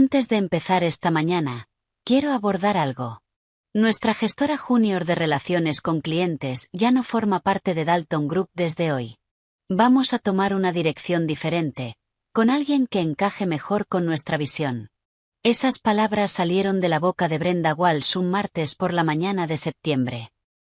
Antes de empezar esta mañana, quiero abordar algo. Nuestra gestora junior de relaciones con clientes ya no forma parte de Dalton Group desde hoy. Vamos a tomar una dirección diferente, con alguien que encaje mejor con nuestra visión. Esas palabras salieron de la boca de Brenda Walsh un martes por la mañana de septiembre.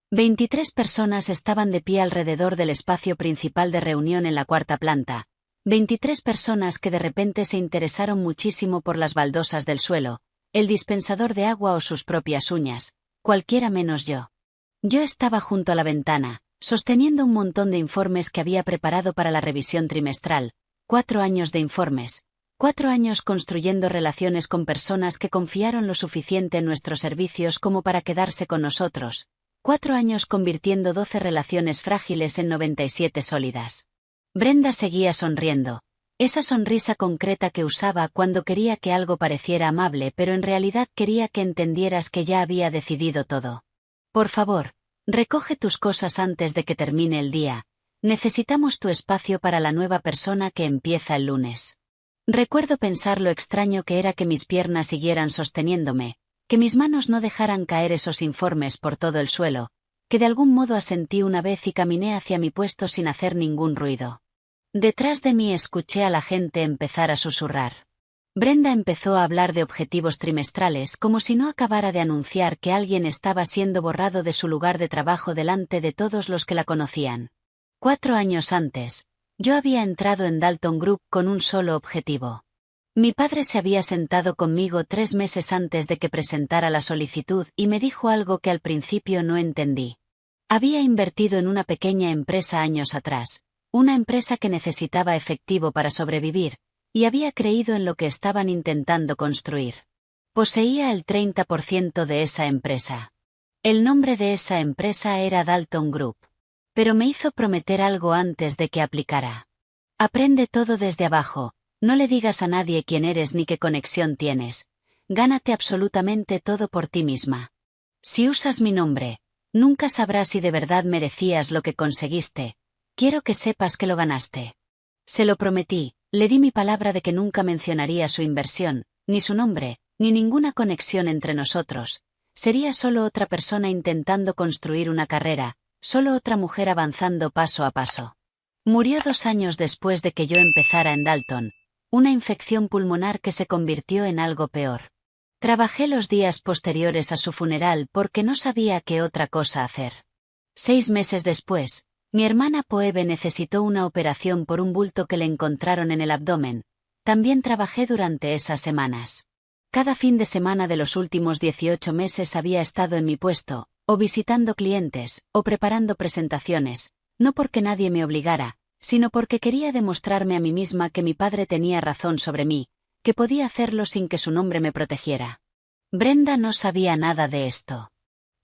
23 personas estaban de pie alrededor del espacio principal de reunión en la cuarta planta. 23 personas que de repente se interesaron muchísimo por las baldosas del suelo, el dispensador de agua o sus propias uñas, cualquiera menos yo. Yo estaba junto a la ventana, sosteniendo un montón de informes que había preparado para la revisión trimestral, 4 años de informes, 4 años construyendo relaciones con personas que confiaron lo suficiente en nuestros servicios como para quedarse con nosotros, 4 años convirtiendo 12 relaciones frágiles en 97 sólidas. Brenda seguía sonriendo, esa sonrisa concreta que usaba cuando quería que algo pareciera amable pero en realidad quería que entendieras que ya había decidido todo. Por favor, recoge tus cosas antes de que termine el día, necesitamos tu espacio para la nueva persona que empieza el lunes. Recuerdo pensar lo extraño que era que mis piernas siguieran sosteniéndome, que mis manos no dejaran caer esos informes por todo el suelo, que de algún modo asentí una vez y caminé hacia mi puesto sin hacer ningún ruido. Detrás de mí escuché a la gente empezar a susurrar. Brenda empezó a hablar de objetivos trimestrales como si no acabara de anunciar que alguien estaba siendo borrado de su lugar de trabajo delante de todos los que la conocían. 4 años antes, yo había entrado en Dalton Group con un solo objetivo. Mi padre se había sentado conmigo 3 meses antes de que presentara la solicitud y me dijo algo que al principio no entendí. Había invertido en una pequeña empresa años atrás, una empresa que necesitaba efectivo para sobrevivir, y había creído en lo que estaban intentando construir. Poseía el 30% de esa empresa. El nombre de esa empresa era Dalton Group. Pero me hizo prometer algo antes de que aplicara. Aprende todo desde abajo, no le digas a nadie quién eres ni qué conexión tienes, gánate absolutamente todo por ti misma. Si usas mi nombre, nunca sabrás si de verdad merecías lo que conseguiste, quiero que sepas que lo ganaste. Se lo prometí, le di mi palabra de que nunca mencionaría su inversión, ni su nombre, ni ninguna conexión entre nosotros, sería solo otra persona intentando construir una carrera, solo otra mujer avanzando paso a paso. Murió 2 años después de que yo empezara en Dalton, una infección pulmonar que se convirtió en algo peor. Trabajé los días posteriores a su funeral porque no sabía qué otra cosa hacer. 6 meses después, mi hermana Phoebe necesitó una operación por un bulto que le encontraron en el abdomen. También trabajé durante esas semanas. Cada fin de semana de los últimos 18 meses había estado en mi puesto, o visitando clientes, o preparando presentaciones, no porque nadie me obligara, sino porque quería demostrarme a mí misma que mi padre tenía razón sobre mí, que podía hacerlo sin que su nombre me protegiera. Brenda no sabía nada de esto.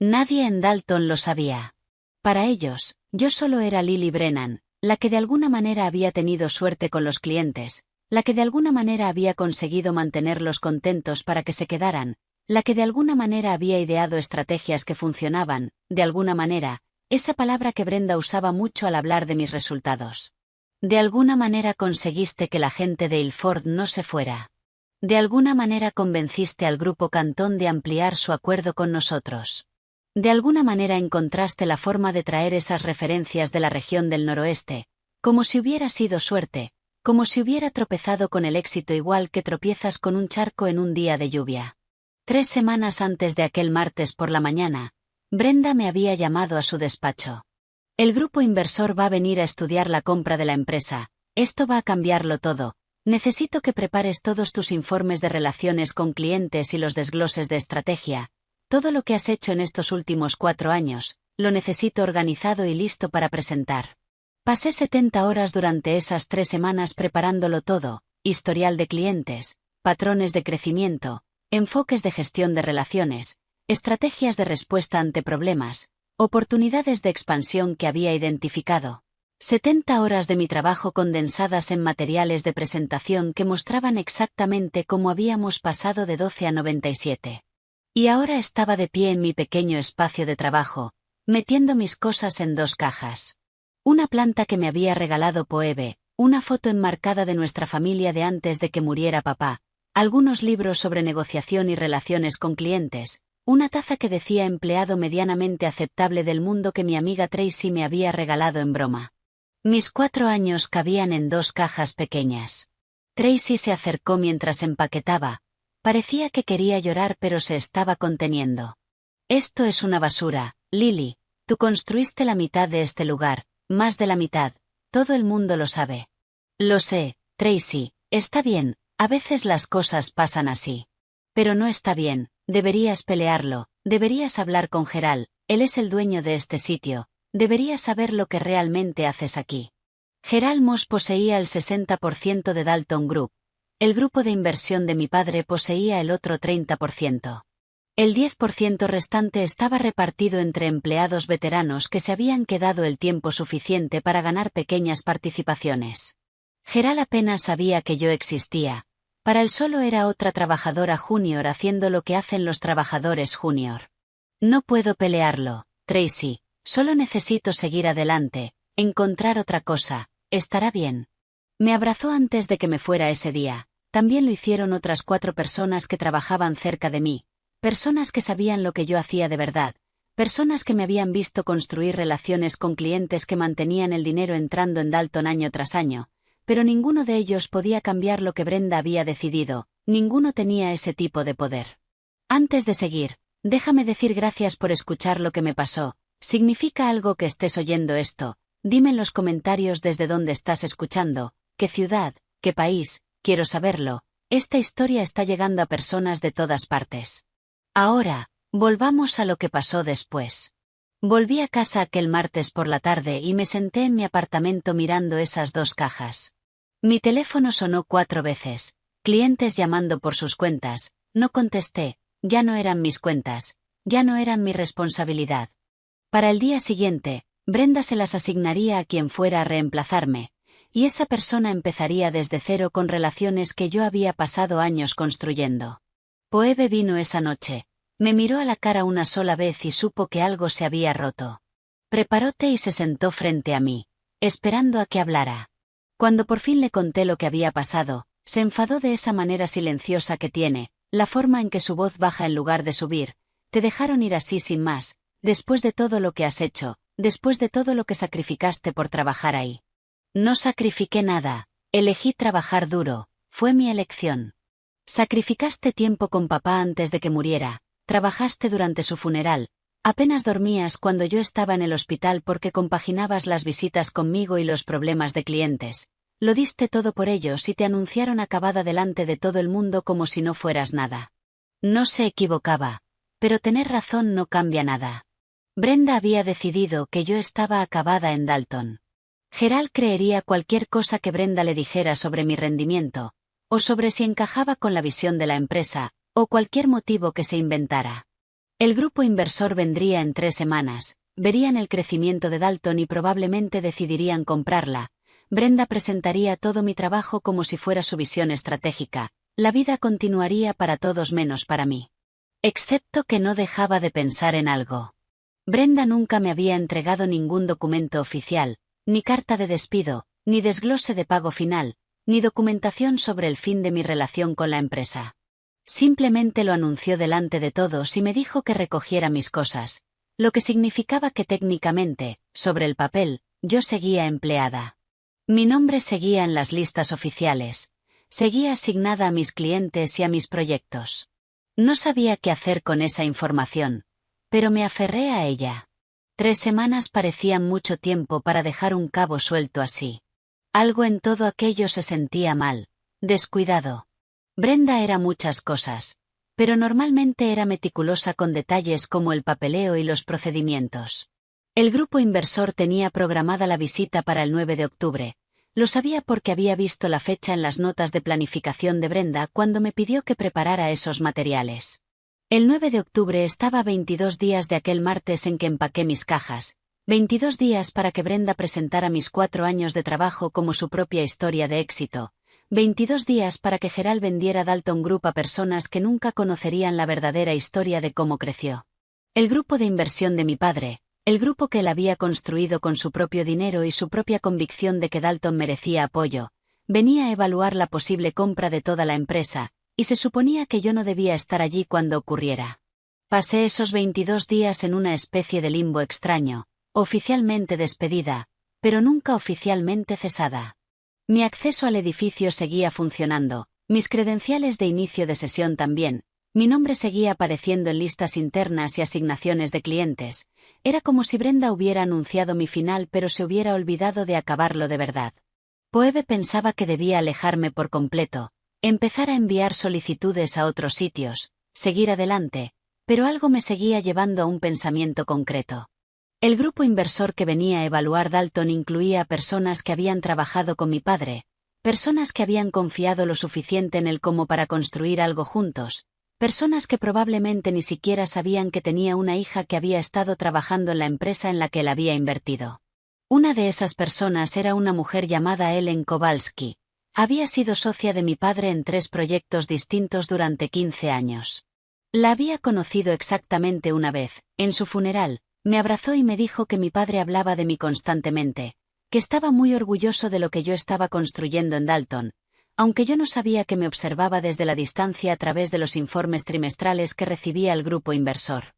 Nadie en Dalton lo sabía. Para ellos, yo solo era Lily Brennan, la que de alguna manera había tenido suerte con los clientes, la que de alguna manera había conseguido mantenerlos contentos para que se quedaran, la que de alguna manera había ideado estrategias que funcionaban, de alguna manera, esa palabra que Brenda usaba mucho al hablar de mis resultados. De alguna manera conseguiste que la gente de Ilford no se fuera. De alguna manera convenciste al grupo Cantón de ampliar su acuerdo con nosotros. De alguna manera encontraste la forma de traer esas referencias de la región del noroeste, como si hubiera sido suerte, como si hubiera tropezado con el éxito igual que tropiezas con un charco en un día de lluvia. 3 semanas antes de aquel martes por la mañana, Brenda me había llamado a su despacho. El grupo inversor va a venir a estudiar la compra de la empresa, esto va a cambiarlo todo, necesito que prepares todos tus informes de relaciones con clientes y los desgloses de estrategia. Todo lo que has hecho en estos últimos 4 años, lo necesito organizado y listo para presentar. Pasé 70 horas durante esas 3 semanas preparándolo todo, historial de clientes, patrones de crecimiento, enfoques de gestión de relaciones, estrategias de respuesta ante problemas, oportunidades de expansión que había identificado. 70 horas de mi trabajo condensadas en materiales de presentación que mostraban exactamente cómo habíamos pasado de 12 a 97. Y ahora estaba de pie en mi pequeño espacio de trabajo, metiendo mis cosas en 2 cajas. Una planta que me había regalado Phoebe, una foto enmarcada de nuestra familia de antes de que muriera papá, algunos libros sobre negociación y relaciones con clientes, una taza que decía empleado medianamente aceptable del mundo que mi amiga Tracy me había regalado en broma. Mis 4 años cabían en 2 cajas pequeñas. Tracy se acercó mientras empaquetaba. Parecía que quería llorar pero se estaba conteniendo. Esto es una basura, Lily. Tú construiste la mitad de este lugar, más de la mitad. Todo el mundo lo sabe. Lo sé, Tracy, está bien, a veces las cosas pasan así. Pero no está bien, deberías pelearlo, deberías hablar con Gerald, él es el dueño de este sitio, deberías saber lo que realmente haces aquí. Gerald Moss poseía el 60% de Dalton Group. El grupo de inversión de mi padre poseía el otro 30%. El 10% restante estaba repartido entre empleados veteranos que se habían quedado el tiempo suficiente para ganar pequeñas participaciones. Gerald apenas sabía que yo existía. Para él solo era otra trabajadora junior haciendo lo que hacen los trabajadores junior. No puedo pelearlo, Tracy, solo necesito seguir adelante, encontrar otra cosa, estará bien. Me abrazó antes de que me fuera ese día. También lo hicieron otras 4 personas que trabajaban cerca de mí. Personas que sabían lo que yo hacía de verdad, personas que me habían visto construir relaciones con clientes que mantenían el dinero entrando en Dalton año tras año, pero ninguno de ellos podía cambiar lo que Brenda había decidido, ninguno tenía ese tipo de poder. Antes de seguir, déjame decir gracias por escuchar lo que me pasó. ¿Significa algo que estés oyendo esto? Dime en los comentarios desde dónde estás escuchando, qué ciudad, qué país, quiero saberlo. Esta historia está llegando a personas de todas partes. Ahora, volvamos a lo que pasó después. Volví a casa aquel martes por la tarde y me senté en mi apartamento mirando esas 2 cajas. Mi teléfono sonó 4 veces, clientes llamando por sus cuentas, no contesté, ya no eran mis cuentas, ya no eran mi responsabilidad. Para el día siguiente, Brenda se las asignaría a quien fuera a reemplazarme, y esa persona empezaría desde cero con relaciones que yo había pasado años construyendo. Phoebe vino esa noche. Me miró a la cara una sola vez y supo que algo se había roto. Preparó té y se sentó frente a mí, esperando a que hablara. Cuando por fin le conté lo que había pasado, se enfadó de esa manera silenciosa que tiene, la forma en que su voz baja en lugar de subir. Te dejaron ir así sin más, después de todo lo que has hecho, después de todo lo que sacrificaste por trabajar ahí. No sacrifiqué nada, elegí trabajar duro, fue mi elección. Sacrificaste tiempo con papá antes de que muriera, trabajaste durante su funeral, apenas dormías cuando yo estaba en el hospital porque compaginabas las visitas conmigo y los problemas de clientes. Lo diste todo por ellos y te anunciaron acabada delante de todo el mundo como si no fueras nada. No se equivocaba, pero tener razón no cambia nada. Brenda había decidido que yo estaba acabada en Dalton. Gerald creería cualquier cosa que Brenda le dijera sobre mi rendimiento, o sobre si encajaba con la visión de la empresa, o cualquier motivo que se inventara. El grupo inversor vendría en 3 semanas, verían el crecimiento de Dalton y probablemente decidirían comprarla. Brenda presentaría todo mi trabajo como si fuera su visión estratégica. La vida continuaría para todos menos para mí. Excepto que no dejaba de pensar en algo. Brenda nunca me había entregado ningún documento oficial, ni carta de despido, ni desglose de pago final, ni documentación sobre el fin de mi relación con la empresa. Simplemente lo anunció delante de todos y me dijo que recogiera mis cosas, lo que significaba que técnicamente, sobre el papel, yo seguía empleada. Mi nombre seguía en las listas oficiales, seguía asignada a mis clientes y a mis proyectos. No sabía qué hacer con esa información, pero me aferré a ella. 3 semanas parecían mucho tiempo para dejar un cabo suelto así. Algo en todo aquello se sentía mal, descuidado. Brenda era muchas cosas, pero normalmente era meticulosa con detalles como el papeleo y los procedimientos. El grupo inversor tenía programada la visita para el 9 de octubre. Lo sabía porque había visto la fecha en las notas de planificación de Brenda cuando me pidió que preparara esos materiales. El 9 de octubre estaba a 22 días de aquel martes en que empaqué mis cajas, 22 días para que Brenda presentara mis 4 años de trabajo como su propia historia de éxito, 22 días para que Gerald vendiera Dalton Group a personas que nunca conocerían la verdadera historia de cómo creció. El grupo de inversión de mi padre, el grupo que él había construido con su propio dinero y su propia convicción de que Dalton merecía apoyo, venía a evaluar la posible compra de toda la empresa, y se suponía que yo no debía estar allí cuando ocurriera. Pasé esos 22 días en una especie de limbo extraño, oficialmente despedida, pero nunca oficialmente cesada. Mi acceso al edificio seguía funcionando, mis credenciales de inicio de sesión también, mi nombre seguía apareciendo en listas internas y asignaciones de clientes. Era como si Brenda hubiera anunciado mi final pero se hubiera olvidado de acabarlo de verdad. Phoebe pensaba que debía alejarme por completo, empezar a enviar solicitudes a otros sitios, seguir adelante, pero algo me seguía llevando a un pensamiento concreto. El grupo inversor que venía a evaluar Dalton incluía a personas que habían trabajado con mi padre, personas que habían confiado lo suficiente en él como para construir algo juntos, personas que probablemente ni siquiera sabían que tenía una hija que había estado trabajando en la empresa en la que él había invertido. Una de esas personas era una mujer llamada Ellen Kowalski. Había sido socia de mi padre en 3 proyectos distintos durante 15 años. La había conocido exactamente una vez, en su funeral. Me abrazó y me dijo que mi padre hablaba de mí constantemente, que estaba muy orgulloso de lo que yo estaba construyendo en Dalton, aunque yo no sabía que me observaba desde la distancia a través de los informes trimestrales que recibía el grupo inversor.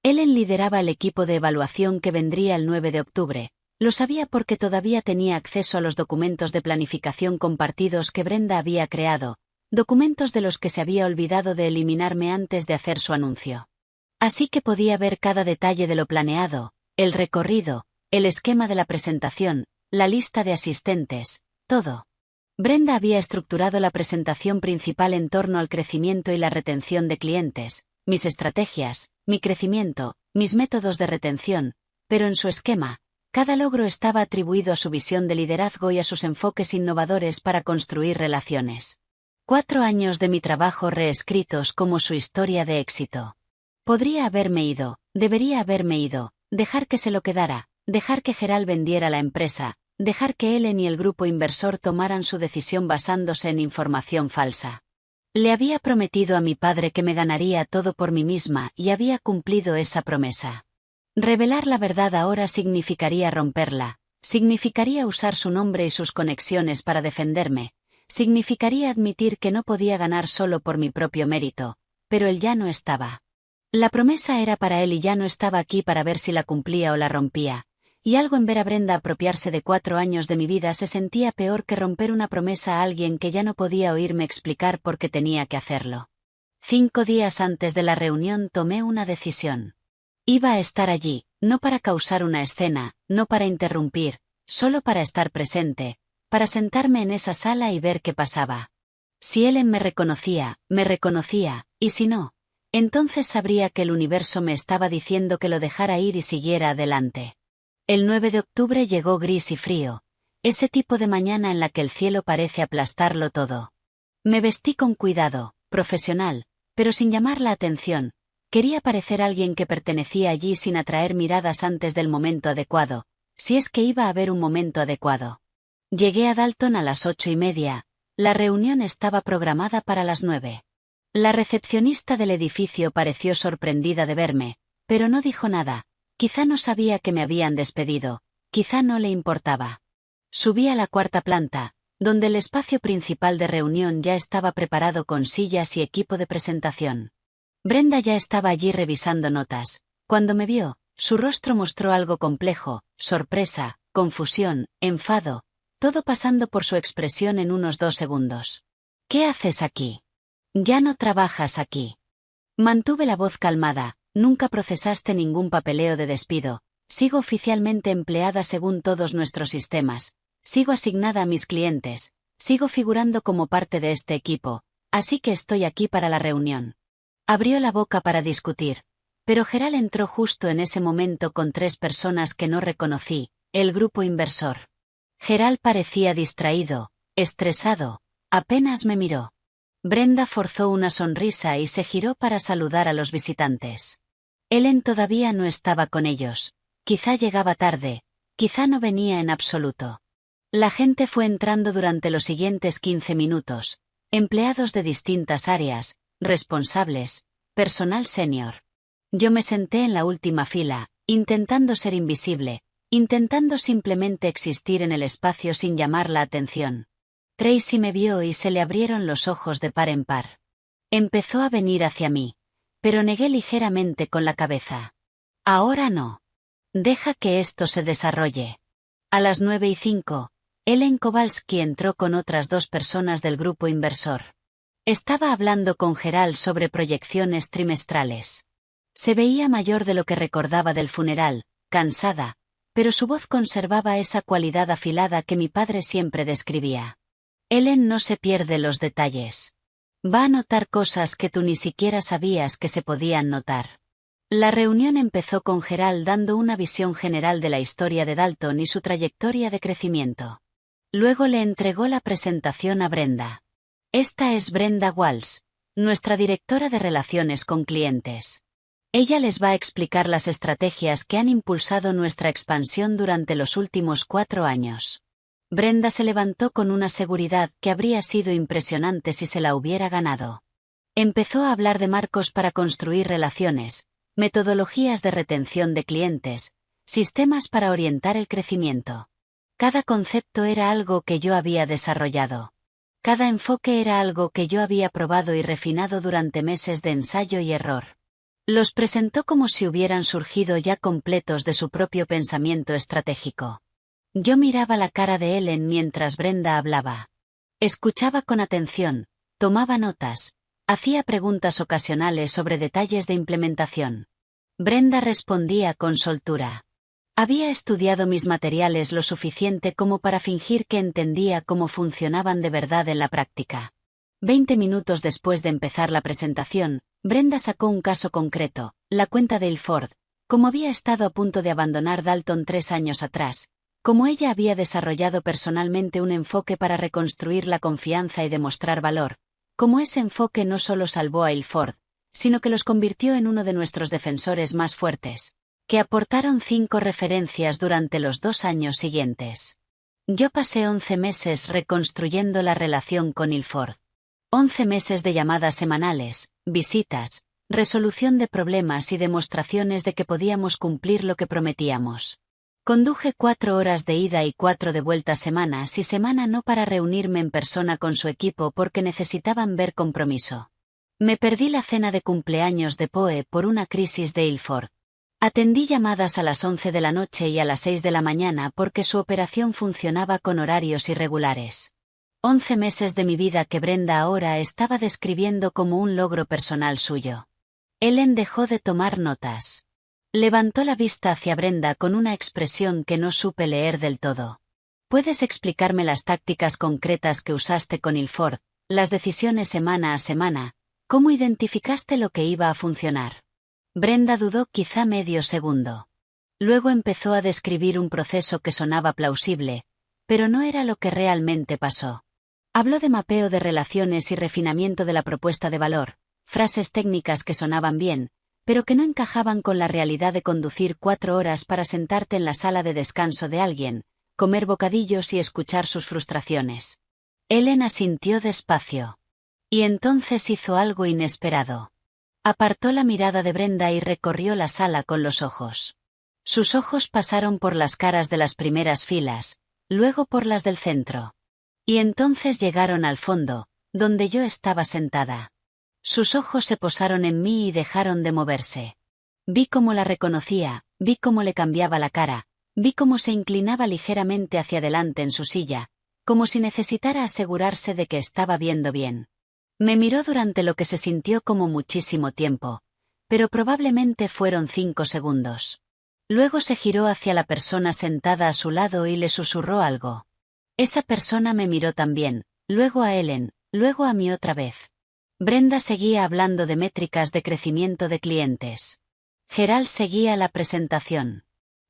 Ellen lideraba el equipo de evaluación que vendría el 9 de octubre. Lo sabía porque todavía tenía acceso a los documentos de planificación compartidos que Brenda había creado, documentos de los que se había olvidado de eliminarme antes de hacer su anuncio. Así que podía ver cada detalle de lo planeado, el recorrido, el esquema de la presentación, la lista de asistentes, todo. Brenda había estructurado la presentación principal en torno al crecimiento y la retención de clientes, mis estrategias, mi crecimiento, mis métodos de retención, pero en su esquema, cada logro estaba atribuido a su visión de liderazgo y a sus enfoques innovadores para construir relaciones. 4 años de mi trabajo reescritos como su historia de éxito. Podría haberme ido, debería haberme ido, dejar que se lo quedara, dejar que Gerald vendiera la empresa, dejar que Ellen y el grupo inversor tomaran su decisión basándose en información falsa. Le había prometido a mi padre que me ganaría todo por mí misma y había cumplido esa promesa. Revelar la verdad ahora significaría romperla, significaría usar su nombre y sus conexiones para defenderme, significaría admitir que no podía ganar solo por mi propio mérito, pero él ya no estaba. La promesa era para él y ya no estaba aquí para ver si la cumplía o la rompía, y algo en ver a Brenda apropiarse de 4 años de mi vida se sentía peor que romper una promesa a alguien que ya no podía oírme explicar por qué tenía que hacerlo. 5 días antes de la reunión tomé una decisión. Iba a estar allí, no para causar una escena, no para interrumpir, solo para estar presente, para sentarme en esa sala y ver qué pasaba. Si Ellen me reconocía, y si no, entonces sabría que el universo me estaba diciendo que lo dejara ir y siguiera adelante. El 9 de octubre llegó gris y frío, ese tipo de mañana en la que el cielo parece aplastarlo todo. Me vestí con cuidado, profesional, pero sin llamar la atención. Quería parecer alguien que pertenecía allí sin atraer miradas antes del momento adecuado, si es que iba a haber un momento adecuado. Llegué a Dalton a las 8:30, la reunión estaba programada para las 9. La recepcionista del edificio pareció sorprendida de verme, pero no dijo nada, quizá no sabía que me habían despedido, quizá no le importaba. Subí a la 4ª planta, donde el espacio principal de reunión ya estaba preparado con sillas y equipo de presentación. Brenda ya estaba allí revisando notas. Cuando me vio, su rostro mostró algo complejo, sorpresa, confusión, enfado, todo pasando por su expresión en unos 2 segundos. ¿Qué haces aquí? Ya no trabajas aquí. Mantuve la voz calmada, nunca procesaste ningún papeleo de despido, sigo oficialmente empleada según todos nuestros sistemas, sigo asignada a mis clientes, sigo figurando como parte de este equipo, así que estoy aquí para la reunión. Abrió la boca para discutir, pero Gerald entró justo en ese momento con 3 personas que no reconocí, el grupo inversor. Gerald parecía distraído, estresado, apenas me miró. Brenda forzó una sonrisa y se giró para saludar a los visitantes. Ellen todavía no estaba con ellos, quizá llegaba tarde, quizá no venía en absoluto. La gente fue entrando durante los siguientes 15 minutos, empleados de distintas áreas, responsables, personal senior. Yo me senté en la última fila, intentando ser invisible, intentando simplemente existir en el espacio sin llamar la atención. Tracy me vio y se le abrieron los ojos de par en par. Empezó a venir hacia mí, pero negué ligeramente con la cabeza. Ahora no. Deja que esto se desarrolle. A las 9:05, Ellen Kowalski entró con otras 2 personas del grupo inversor. Estaba hablando con Gerald sobre proyecciones trimestrales. Se veía mayor de lo que recordaba del funeral, cansada, pero su voz conservaba esa cualidad afilada que mi padre siempre describía. Ellen no se pierde los detalles. Va a notar cosas que tú ni siquiera sabías que se podían notar. La reunión empezó con Gerald dando una visión general de la historia de Dalton y su trayectoria de crecimiento. Luego le entregó la presentación a Brenda. Esta es Brenda Walsh, nuestra directora de relaciones con clientes. Ella les va a explicar las estrategias que han impulsado nuestra expansión durante los últimos 4 años. Brenda se levantó con una seguridad que habría sido impresionante si se la hubiera ganado. Empezó a hablar de marcos para construir relaciones, metodologías de retención de clientes, sistemas para orientar el crecimiento. Cada concepto era algo que yo había desarrollado. Cada enfoque era algo que yo había probado y refinado durante meses de ensayo y error. Los presentó como si hubieran surgido ya completos de su propio pensamiento estratégico. Yo miraba la cara de Ellen mientras Brenda hablaba. Escuchaba con atención, tomaba notas, hacía preguntas ocasionales sobre detalles de implementación. Brenda respondía con soltura. Había estudiado mis materiales lo suficiente como para fingir que entendía cómo funcionaban de verdad en la práctica. 20 minutos después de empezar la presentación, Brenda sacó un caso concreto, la cuenta de Ilford, como había estado a punto de abandonar Dalton 3 años atrás, como ella había desarrollado personalmente un enfoque para reconstruir la confianza y demostrar valor, como ese enfoque no solo salvó a Ilford, sino que los convirtió en uno de nuestros defensores más fuertes, que aportaron 5 referencias durante los 2 años siguientes. Yo pasé 11 meses reconstruyendo la relación con Ilford. 11 meses de llamadas semanales, visitas, resolución de problemas y demostraciones de que podíamos cumplir lo que prometíamos. Conduje 4 horas de ida y 4 de vuelta semana no para reunirme en persona con su equipo porque necesitaban ver compromiso. Me perdí la cena de cumpleaños de Poe por una crisis de Ilford. Atendí llamadas a las 11 de la noche y a las 6 de la mañana porque su operación funcionaba con horarios irregulares. 11 meses de mi vida que Brenda ahora estaba describiendo como un logro personal suyo. Ellen dejó de tomar notas. Levantó la vista hacia Brenda con una expresión que no supe leer del todo. ¿Puedes explicarme las tácticas concretas que usaste con Ilford, las decisiones semana a semana, cómo identificaste lo que iba a funcionar? Brenda dudó quizá medio segundo. Luego empezó a describir un proceso que sonaba plausible, pero no era lo que realmente pasó. Habló de mapeo de relaciones y refinamiento de la propuesta de valor, frases técnicas que sonaban bien, pero que no encajaban con la realidad de conducir 4 horas para sentarte en la sala de descanso de alguien, comer bocadillos y escuchar sus frustraciones. Ellen asintió despacio. Y entonces hizo algo inesperado. Apartó la mirada de Brenda y recorrió la sala con los ojos. Sus ojos pasaron por las caras de las primeras filas, luego por las del centro. Y entonces llegaron al fondo, donde yo estaba sentada. Sus ojos se posaron en mí y dejaron de moverse. Vi cómo la reconocía, vi cómo le cambiaba la cara, vi cómo se inclinaba ligeramente hacia adelante en su silla, como si necesitara asegurarse de que estaba viendo bien. Me miró durante lo que se sintió como muchísimo tiempo, pero probablemente fueron 5 segundos. Luego se giró hacia la persona sentada a su lado y le susurró algo. Esa persona me miró también, luego a Ellen, luego a mí otra vez. Brenda seguía hablando de métricas de crecimiento de clientes. Gerald seguía la presentación.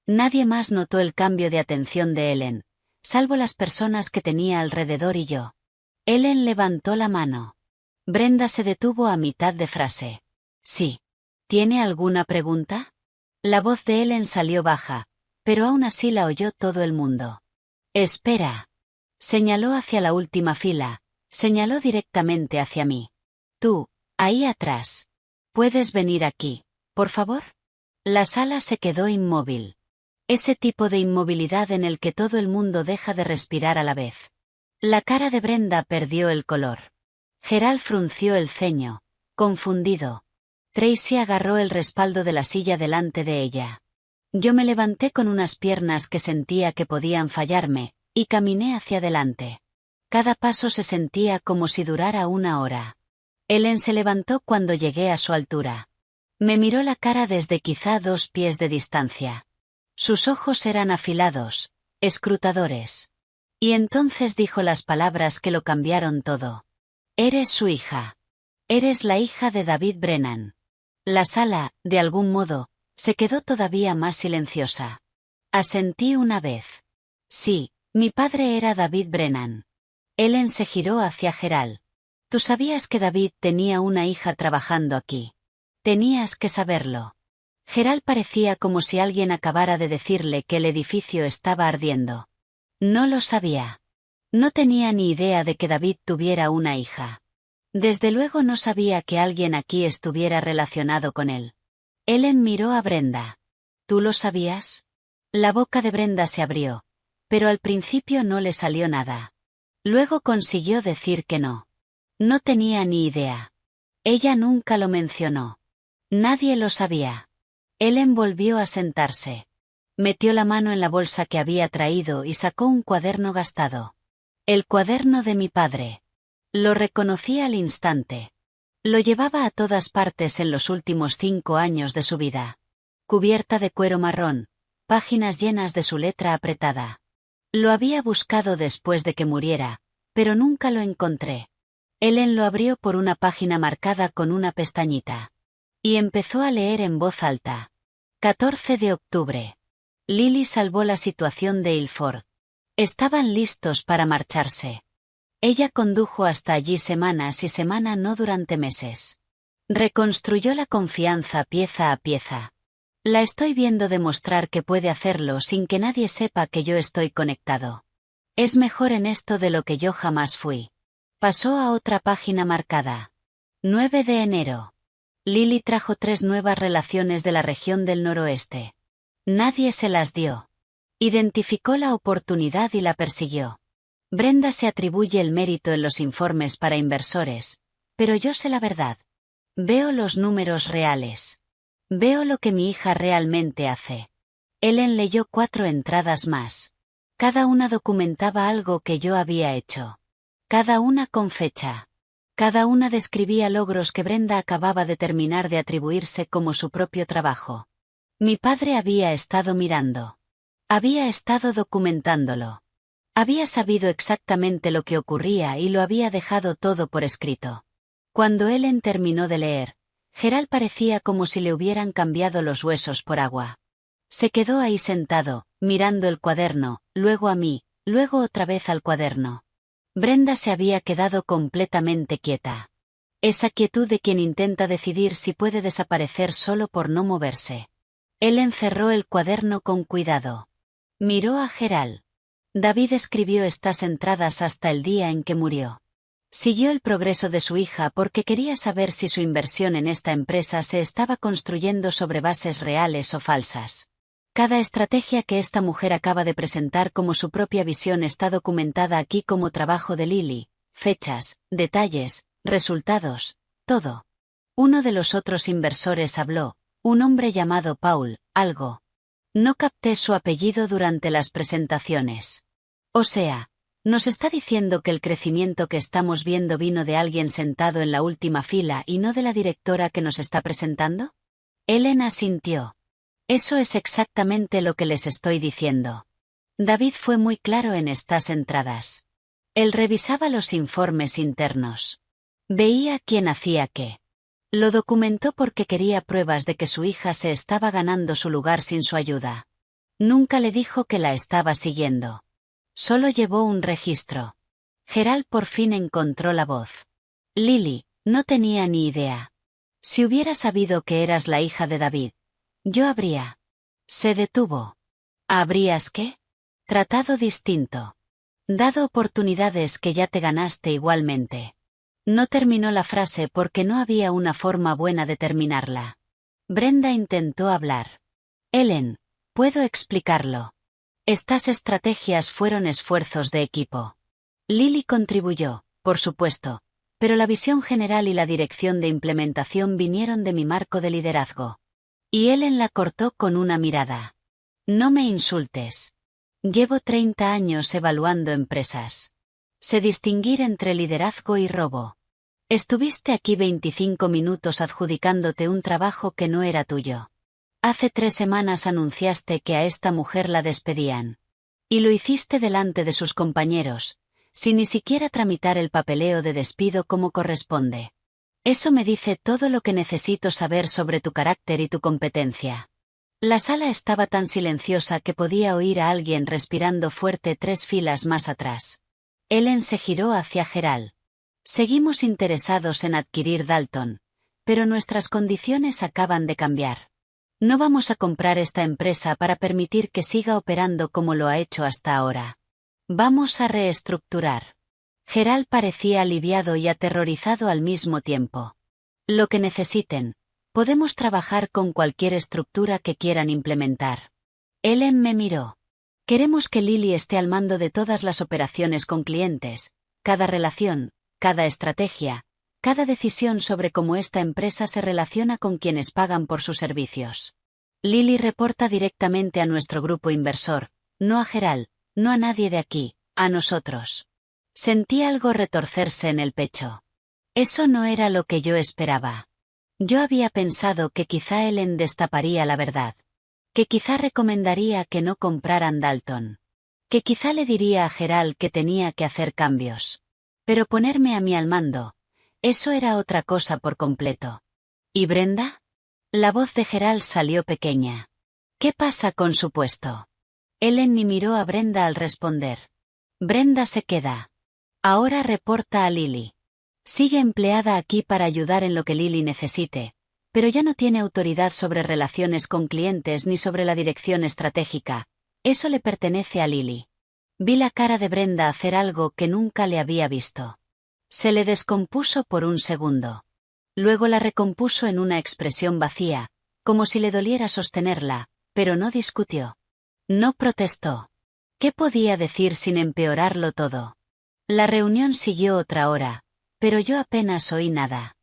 Nadie más notó el cambio de atención de Ellen, salvo las personas que tenía alrededor y yo. Ellen levantó la mano. Brenda se detuvo a mitad de frase. Sí. ¿Tiene alguna pregunta? La voz de Ellen salió baja, pero aún así la oyó todo el mundo. Espera. Señaló hacia la última fila, señaló directamente hacia mí. Tú, ahí atrás. ¿Puedes venir aquí, por favor? La sala se quedó inmóvil. Ese tipo de inmovilidad en el que todo el mundo deja de respirar a la vez. La cara de Brenda perdió el color. Gerald frunció el ceño, Confundido. Tracy agarró el respaldo de la silla delante de ella. Yo me levanté con unas piernas que sentía que podían fallarme, y caminé hacia adelante. Cada paso se sentía como si durara una hora. Ellen se levantó cuando llegué a su altura. Me miró la cara desde quizá 2 pies de distancia. Sus ojos eran afilados, escrutadores. Y entonces dijo las palabras que lo cambiaron todo. Eres su hija. Eres la hija de David Brennan. La sala, de algún modo, se quedó todavía más silenciosa. Asentí una vez. Sí, mi padre era David Brennan. Ellen se giró hacia Gerald. Tú sabías que David tenía una hija trabajando aquí. Tenías que saberlo. Gerald parecía como si alguien acabara de decirle que el edificio estaba ardiendo. No lo sabía. No tenía ni idea de que David tuviera una hija. Desde luego no sabía que alguien aquí estuviera relacionado con él. Ellen miró a Brenda. ¿Tú lo sabías? La boca de Brenda se abrió, pero al principio no le salió nada. Luego consiguió decir que no. No tenía ni idea. Ella nunca lo mencionó. Nadie lo sabía. Ellen volvió a sentarse. Metió la mano en la bolsa que había traído y sacó un cuaderno gastado. El cuaderno de mi padre. Lo reconocí al instante. Lo llevaba a todas partes en los últimos 5 años de su vida. Cubierta de cuero marrón, páginas llenas de su letra apretada. Lo había buscado después de que muriera, pero nunca lo encontré. Ellen lo abrió por una página marcada con una pestañita. Y empezó a leer en voz alta. 14 de octubre. Lily salvó la situación de Ilford. Estaban listos para marcharse. Ella condujo hasta allí semanas y semana, no durante meses. Reconstruyó la confianza pieza a pieza. La estoy viendo demostrar que puede hacerlo sin que nadie sepa que yo estoy conectado. Es mejor en esto de lo que yo jamás fui. Pasó a otra página marcada. 9 de enero. Lily trajo 3 nuevas relaciones de la región del noroeste. Nadie se las dio. Identificó la oportunidad y la persiguió. Brenda se atribuye el mérito en los informes para inversores, pero yo sé la verdad. Veo los números reales. Veo lo que mi hija realmente hace. Ellen leyó 4 entradas más. Cada una documentaba algo que yo había hecho. Cada una con fecha. Cada una describía logros que Brenda acababa de terminar de atribuirse como su propio trabajo. Mi padre había estado mirando. Había estado documentándolo. Había sabido exactamente lo que ocurría y lo había dejado todo por escrito. Cuando Ellen terminó de leer, Gerald parecía como si le hubieran cambiado los huesos por agua. Se quedó ahí sentado, mirando el cuaderno, luego a mí, luego otra vez al cuaderno. Brenda se había quedado completamente quieta. Esa quietud de quien intenta decidir si puede desaparecer solo por no moverse. Ellen cerró el cuaderno con cuidado. Miró a Gerald. David escribió estas entradas hasta el día en que murió. Siguió el progreso de su hija porque quería saber si su inversión en esta empresa se estaba construyendo sobre bases reales o falsas. Cada estrategia que esta mujer acaba de presentar como su propia visión está documentada aquí como trabajo de Lily, fechas, detalles, resultados, todo. Uno de los otros inversores habló, un hombre llamado Paul, algo. No capté su apellido durante las presentaciones. O sea, ¿nos está diciendo que el crecimiento que estamos viendo vino de alguien sentado en la última fila y no de la directora que nos está presentando? Ellen asintió. Eso es exactamente lo que les estoy diciendo. David fue muy claro en estas entradas. Él revisaba los informes internos. Veía quién hacía qué. Lo documentó porque quería pruebas de que su hija se estaba ganando su lugar sin su ayuda. Nunca le dijo que la estaba siguiendo. Solo llevó un registro. Gerald por fin encontró la voz. Lily, no tenía ni idea. Si hubiera sabido que eras la hija de David, yo habría. Se detuvo. ¿Habrías qué? Tratado distinto. Dado oportunidades que ya te ganaste igualmente. No terminó la frase porque no había una forma buena de terminarla. Brenda intentó hablar. Ellen, puedo explicarlo. Estas estrategias fueron esfuerzos de equipo. Lily contribuyó, por supuesto, pero la visión general y la dirección de implementación vinieron de mi marco de liderazgo. Y Ellen la cortó con una mirada. No me insultes. Llevo 30 años evaluando empresas. Sé distinguir entre liderazgo y robo. Estuviste aquí 25 minutos adjudicándote un trabajo que no era tuyo. Hace 3 semanas anunciaste que a esta mujer la despedían. Y lo hiciste delante de sus compañeros, sin ni siquiera tramitar el papeleo de despido como corresponde. Eso me dice todo lo que necesito saber sobre tu carácter y tu competencia. La sala estaba tan silenciosa que podía oír a alguien respirando fuerte 3 filas más atrás. Ellen se giró hacia Gerald. Seguimos interesados en adquirir Dalton, pero nuestras condiciones acaban de cambiar. No vamos a comprar esta empresa para permitir que siga operando como lo ha hecho hasta ahora. Vamos a reestructurar. Gerald parecía aliviado y aterrorizado al mismo tiempo. Lo que necesiten. Podemos trabajar con cualquier estructura que quieran implementar. Ellen me miró. Queremos que Lily esté al mando de todas las operaciones con clientes, cada relación, cada estrategia, cada decisión sobre cómo esta empresa se relaciona con quienes pagan por sus servicios. Lily reporta directamente a nuestro grupo inversor, no a Gerald, no a nadie de aquí, a nosotros. Sentí algo retorcerse en el pecho. Eso no era lo que yo esperaba. Yo había pensado que quizá Ellen destaparía la verdad. Que quizá recomendaría que no compraran Dalton. Que quizá le diría a Gerald que tenía que hacer cambios. Pero ponerme a mí al mando, eso era otra cosa por completo. ¿Y Brenda? La voz de Gerald salió pequeña. ¿Qué pasa con su puesto? Ellen ni miró a Brenda al responder. Brenda se queda. Ahora reporta a Lily. Sigue empleada aquí para ayudar en lo que Lily necesite, pero ya no tiene autoridad sobre relaciones con clientes ni sobre la dirección estratégica. Eso le pertenece a Lily. Vi la cara de Brenda hacer algo que nunca le había visto. Se le descompuso por un segundo. Luego la recompuso en una expresión vacía, como si le doliera sostenerla, pero no discutió. No protestó. ¿Qué podía decir sin empeorarlo todo? La reunión siguió otra hora, pero yo apenas oí nada.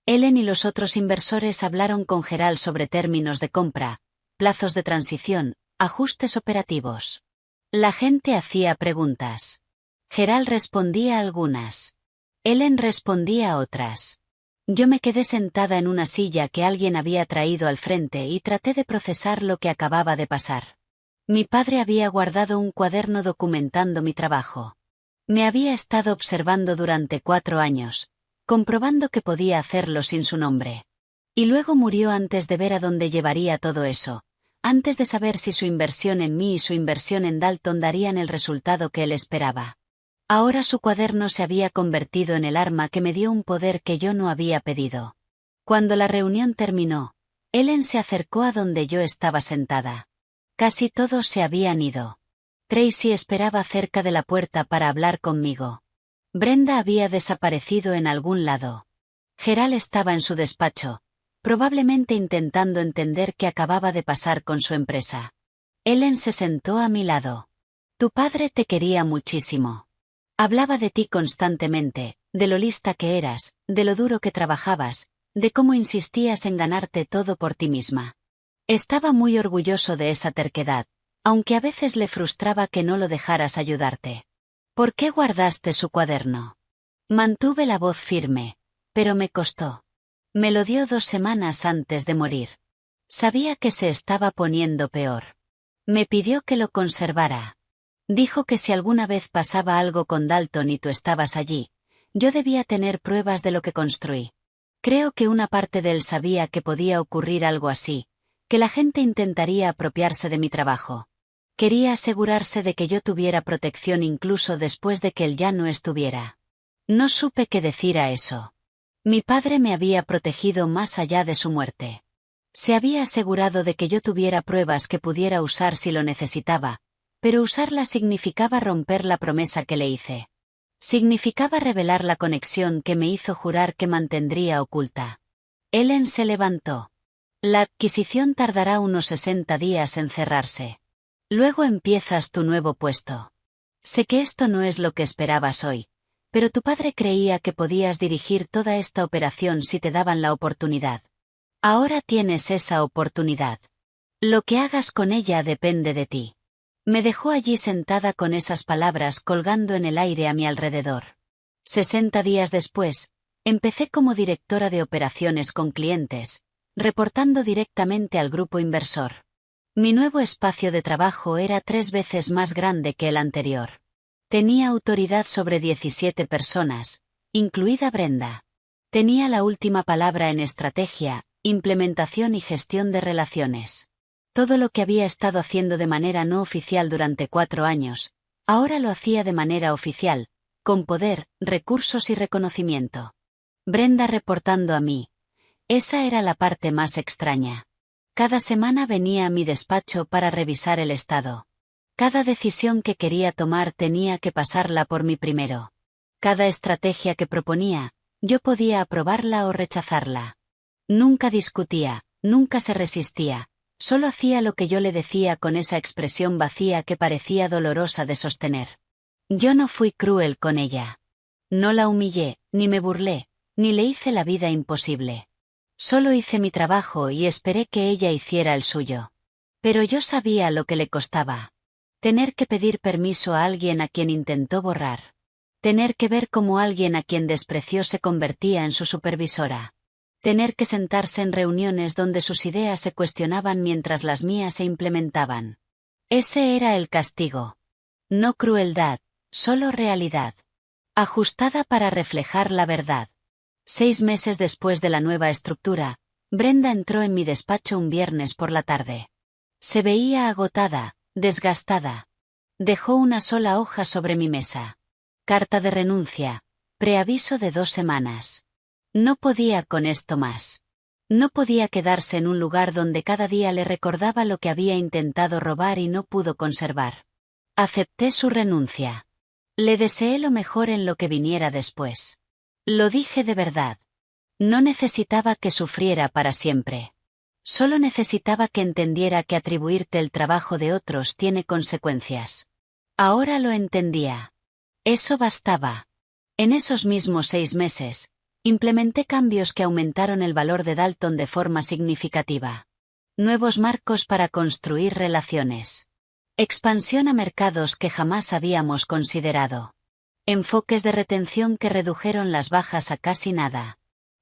Ellen y los otros inversores hablaron con Gerald sobre términos de compra, plazos de transición, ajustes operativos. La gente hacía preguntas. Gerald respondía a algunas. Ellen respondía a otras. Yo me quedé sentada en una silla que alguien había traído al frente y traté de procesar lo que acababa de pasar. Mi padre había guardado un cuaderno documentando mi trabajo. Me había estado observando durante 4 años, comprobando que podía hacerlo sin su nombre. Y luego murió antes de ver a dónde llevaría todo eso, antes de saber si su inversión en mí y su inversión en Dalton darían el resultado que él esperaba. Ahora su cuaderno se había convertido en el arma que me dio un poder que yo no había pedido. Cuando la reunión terminó, Ellen se acercó a donde yo estaba sentada. Casi todos se habían ido. Tracy esperaba cerca de la puerta para hablar conmigo. Brenda había desaparecido en algún lado. Gerald estaba en su despacho, probablemente intentando entender qué acababa de pasar con su empresa. Ellen se sentó a mi lado. Tu padre te quería muchísimo. Hablaba de ti constantemente, de lo lista que eras, de lo duro que trabajabas, de cómo insistías en ganarte todo por ti misma. Estaba muy orgulloso de esa terquedad, aunque a veces le frustraba que no lo dejaras ayudarte. ¿Por qué guardaste su cuaderno? Mantuve la voz firme, pero me costó. Me lo dio 2 semanas antes de morir. Sabía que se estaba poniendo peor. Me pidió que lo conservara. Dijo que si alguna vez pasaba algo con Dalton y tú estabas allí, yo debía tener pruebas de lo que construí. Creo que una parte de él sabía que podía ocurrir algo así, que la gente intentaría apropiarse de mi trabajo. Quería asegurarse de que yo tuviera protección incluso después de que él ya no estuviera. No supe qué decir a eso. Mi padre me había protegido más allá de su muerte. Se había asegurado de que yo tuviera pruebas que pudiera usar si lo necesitaba, pero usarlas significaba romper la promesa que le hice. Significaba revelar la conexión que me hizo jurar que mantendría oculta. Ellen se levantó. La adquisición tardará unos 60 días en cerrarse. Luego empiezas tu nuevo puesto. Sé que esto no es lo que esperabas hoy, Pero tu padre creía que podías dirigir toda esta operación si te daban la oportunidad. Ahora tienes esa oportunidad. Lo que hagas con ella depende de ti. Me dejó allí sentada con esas palabras colgando en el aire a mi alrededor. 60 días después, empecé como directora de operaciones con clientes, reportando directamente al grupo inversor. Mi nuevo espacio de trabajo era 3 veces más grande que el anterior. Tenía autoridad sobre 17 personas, incluida Brenda. Tenía la última palabra en estrategia, implementación y gestión de relaciones. Todo lo que había estado haciendo de manera no oficial durante 4 años, ahora lo hacía de manera oficial, con poder, recursos y reconocimiento. Brenda reportando a mí. Esa era la parte más extraña. Cada semana venía a mi despacho para revisar el estado. Cada decisión que quería tomar tenía que pasarla por mí primero. Cada estrategia que proponía, yo podía aprobarla o rechazarla. Nunca discutía, nunca se resistía. Solo hacía lo que yo le decía con esa expresión vacía que parecía dolorosa de sostener. Yo no fui cruel con ella. No la humillé, ni me burlé, ni le hice la vida imposible. Solo hice mi trabajo y esperé que ella hiciera el suyo. Pero yo sabía lo que le costaba. Tener que pedir permiso a alguien a quien intentó borrar. Tener que ver cómo alguien a quien despreció se convertía en su supervisora. Tener que sentarse en reuniones donde sus ideas se cuestionaban mientras las mías se implementaban. Ese era el castigo. No crueldad, solo realidad. Ajustada para reflejar la verdad. 6 meses después de la nueva estructura, Brenda entró en mi despacho un viernes por la tarde. Se veía agotada, desgastada. Dejó una sola hoja sobre mi mesa. Carta de renuncia, preaviso de 2 semanas. No podía con esto más. No podía quedarse en un lugar donde cada día le recordaba lo que había intentado robar y no pudo conservar. Acepté su renuncia. Le deseé lo mejor en lo que viniera después. Lo dije de verdad. No necesitaba que sufriera para siempre. Solo necesitaba que entendiera que atribuirte el trabajo de otros tiene consecuencias. Ahora lo entendía. Eso bastaba. En esos mismos 6 meses, implementé cambios que aumentaron el valor de Dalton de forma significativa. Nuevos marcos para construir relaciones. Expansión a mercados que jamás habíamos considerado. Enfoques de retención que redujeron las bajas a casi nada.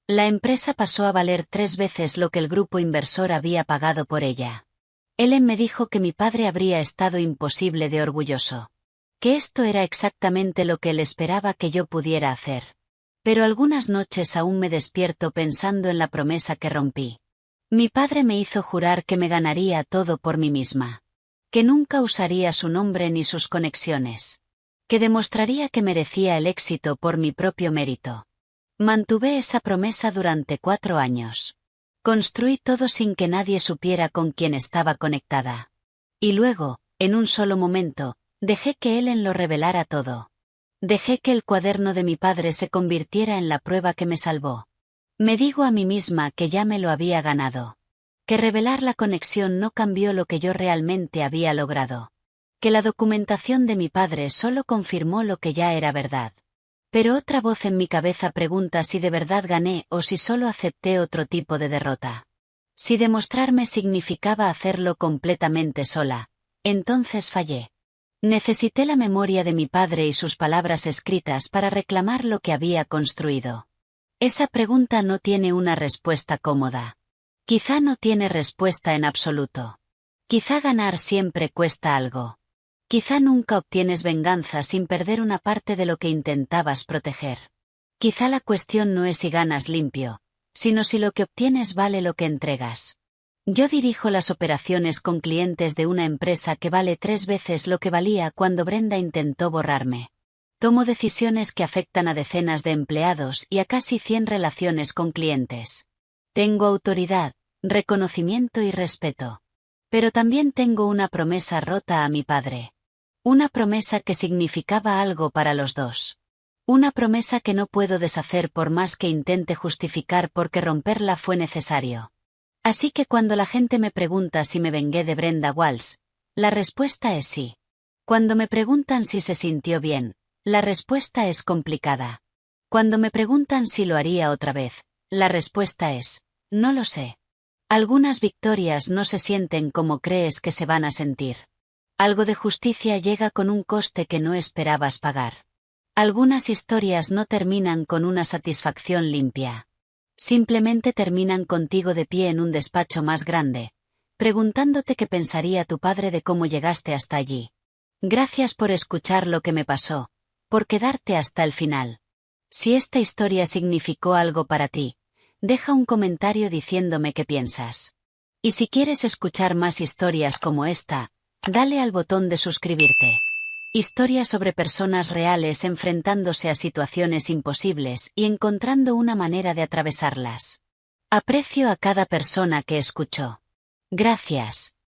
La empresa pasó a valer 3 veces lo que el grupo inversor había pagado por ella. Ellen me dijo que mi padre habría estado imposible de orgulloso. Que esto era exactamente lo que él esperaba que yo pudiera hacer. Pero algunas noches aún me despierto pensando en la promesa que rompí. Mi padre me hizo jurar que me ganaría todo por mí misma. Que nunca usaría su nombre ni sus conexiones. Que demostraría que merecía el éxito por mi propio mérito. Mantuve esa promesa durante 4 años. Construí todo sin que nadie supiera con quién estaba conectada. Y luego, en un solo momento, dejé que Ellen lo revelara todo. Dejé que el cuaderno de mi padre se convirtiera en la prueba que me salvó. Me digo a mí misma que ya me lo había ganado. Que revelar la conexión no cambió lo que yo realmente había logrado. Que la documentación de mi padre solo confirmó lo que ya era verdad. Pero otra voz en mi cabeza pregunta si de verdad gané o si solo acepté otro tipo de derrota. Si demostrarme significaba hacerlo completamente sola, entonces fallé. Necesité la memoria de mi padre y sus palabras escritas para reclamar lo que había construido. Esa pregunta no tiene una respuesta cómoda. Quizá no tiene respuesta en absoluto. Quizá ganar siempre cuesta algo. Quizá nunca obtienes venganza sin perder una parte de lo que intentabas proteger. Quizá la cuestión no es si ganas limpio, sino si lo que obtienes vale lo que entregas. Yo dirijo las operaciones con clientes de una empresa que vale 3 veces lo que valía cuando Brenda intentó borrarme. Tomo decisiones que afectan a decenas de empleados y a casi 100 relaciones con clientes. Tengo autoridad, reconocimiento y respeto. Pero también tengo una promesa rota a mi padre. Una promesa que significaba algo para los dos. Una promesa que no puedo deshacer por más que intente justificar por qué romperla fue necesario. Así que cuando la gente me pregunta si me vengué de Brenda Walls, la respuesta es sí. Cuando me preguntan si se sintió bien, La respuesta es complicada. Cuando me preguntan si lo haría otra vez, la respuesta es, no lo sé. Algunas victorias no se sienten como crees que se van a sentir. Algo de justicia llega con un coste que no esperabas pagar. Algunas historias no terminan con una satisfacción limpia. Simplemente terminan contigo de pie en un despacho más grande, preguntándote qué pensaría tu padre de cómo llegaste hasta allí. Gracias por escuchar lo que me pasó, por quedarte hasta el final. Si esta historia significó algo para ti, deja un comentario diciéndome qué piensas. Y si quieres escuchar más historias como esta, dale al botón de suscribirte. Historias sobre personas reales enfrentándose a situaciones imposibles y encontrando una manera de atravesarlas. Aprecio a cada persona que escuchó. Gracias.